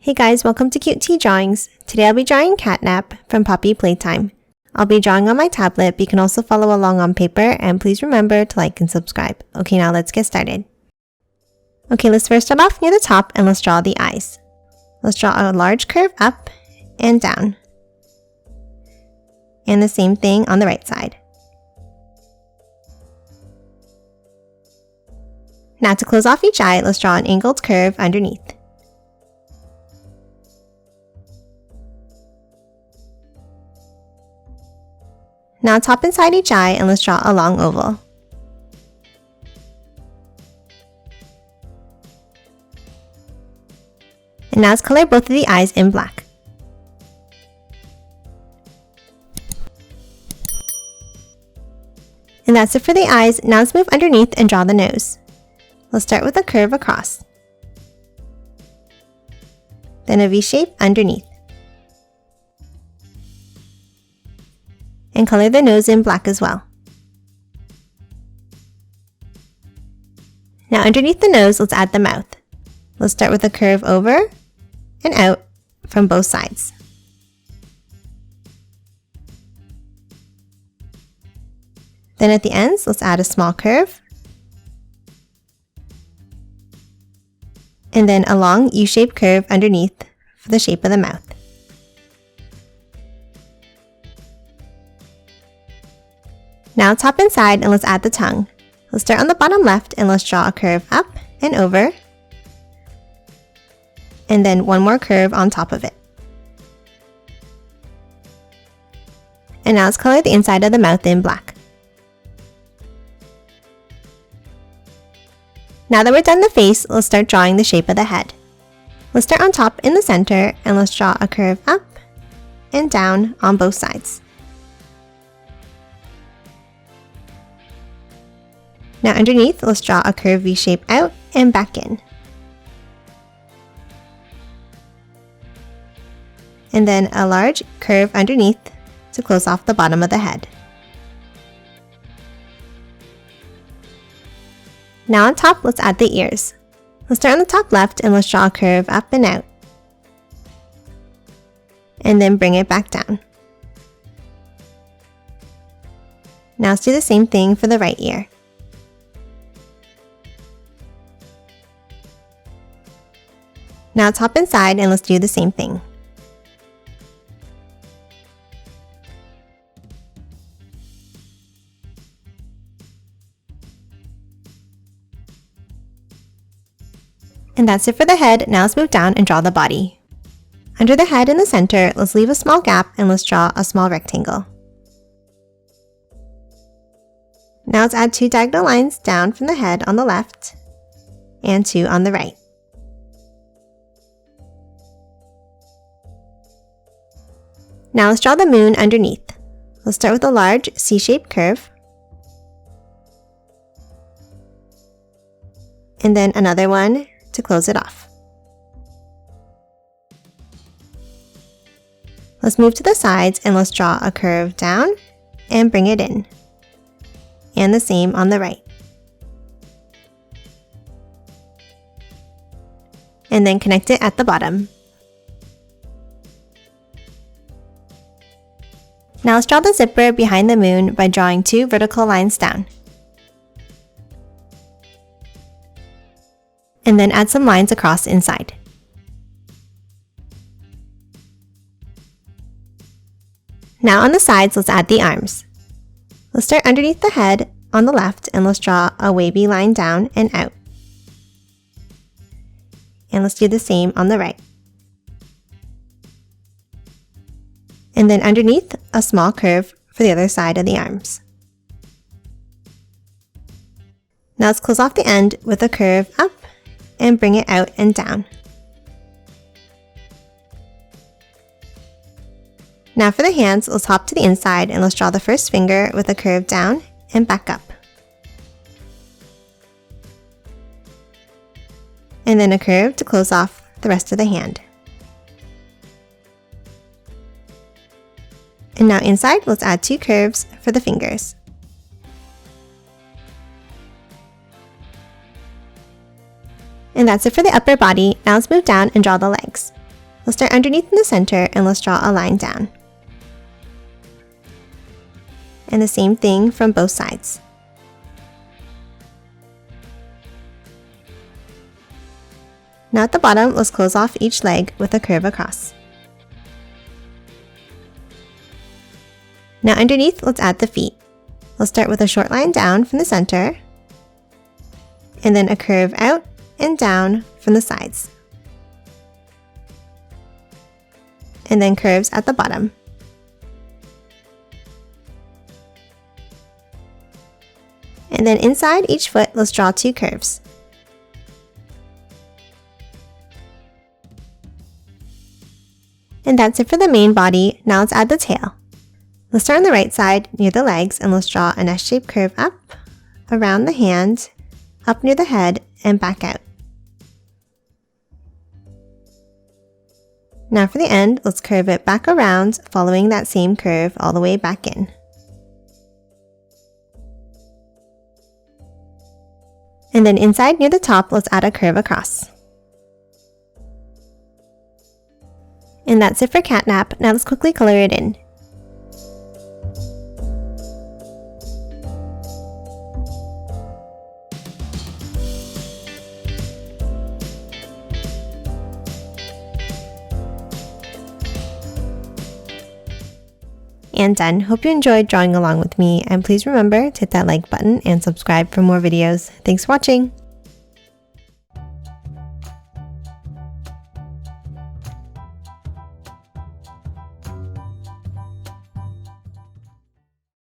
Hey guys, welcome to Cute Tea Drawings. Today I'll be drawing Catnap from Poppy Playtime. I'll be drawing on my tablet, but you can also follow along on paper, and please remember to like and subscribe. Okay, now let's get started. Okay, let's first start off near the top and let's draw the eyes. Let's draw a large curve up and down. And the same thing on the right side. Now to close off each eye, let's draw an angled curve underneath. Now top inside each eye and let's draw a long oval. And now let's color both of the eyes in black. And that's it for the eyes. Now let's move underneath and draw the nose. Let's start with a curve across. Then a V shape underneath. And color the nose in black as well. Now underneath the nose, let's add the mouth. Let's start with a curve over and out from both sides. Then at the ends, let's add a small curve. And then a long U-shaped curve underneath for the shape of the mouth. Now top inside and let's add the tongue. Let's start on the bottom left and let's draw a curve up and over. And then one more curve on top of it. And now let's color the inside of the mouth in black. Now that we're done the face, let's start drawing the shape of the head. Let's start on top in the center and let's draw a curve up and down on both sides. Now underneath, let's draw a curve V shape out and back in. And then a large curve underneath to close off the bottom of the head. Now on top, let's add the ears. Let's start on the top left and let's draw a curve up and out. And then bring it back down. Now let's do the same thing for the right ear. Now top inside and let's do the same thing. And that's it for the head. Now let's move down and draw the body. Under the head in the center, let's leave a small gap and let's draw a small rectangle. Now let's add 2 diagonal lines down from the head on the left and 2 on the right. Now let's draw the moon underneath. Let's start with a large C-shaped curve. And then another one to close it off. Let's move to the sides and let's draw a curve down and bring it in. And the same on the right. And then connect it at the bottom. Now let's draw the zipper behind the moon by drawing 2 vertical lines down. And then add some lines across inside. Now on the sides, let's add the arms. Let's start underneath the head on the left and let's draw a wavy line down and out. And let's do the same on the right. And then underneath, a small curve for the other side of the arms. Now let's close off the end with a curve up and bring it out and down. Now for the hands, let's hop to the inside and let's draw the first finger with a curve down and back up. And then a curve to close off the rest of the hand. And now inside, let's add 2 curves for the fingers. And that's it for the upper body. Now let's move down and draw the legs. We'll start underneath in the center and let's draw a line down. And the same thing from both sides. Now at the bottom, let's close off each leg with a curve across. Now underneath, let's add the feet. We'll start with a short line down from the center, and then a curve out and down from the sides. And then curves at the bottom. And then inside each foot, let's draw 2 curves. And that's it for the main body. Now let's add the tail. Let's start on the right side near the legs and let's draw an S-shaped curve up, around the hand, up near the head, and back out. Now for the end, let's curve it back around, following that same curve all the way back in. And then inside near the top, let's add a curve across. And that's it for Catnap. Now let's quickly color it in. And done. Hope you enjoyed drawing along with me, and please remember to hit that like button and subscribe for more videos. Thanks for watching!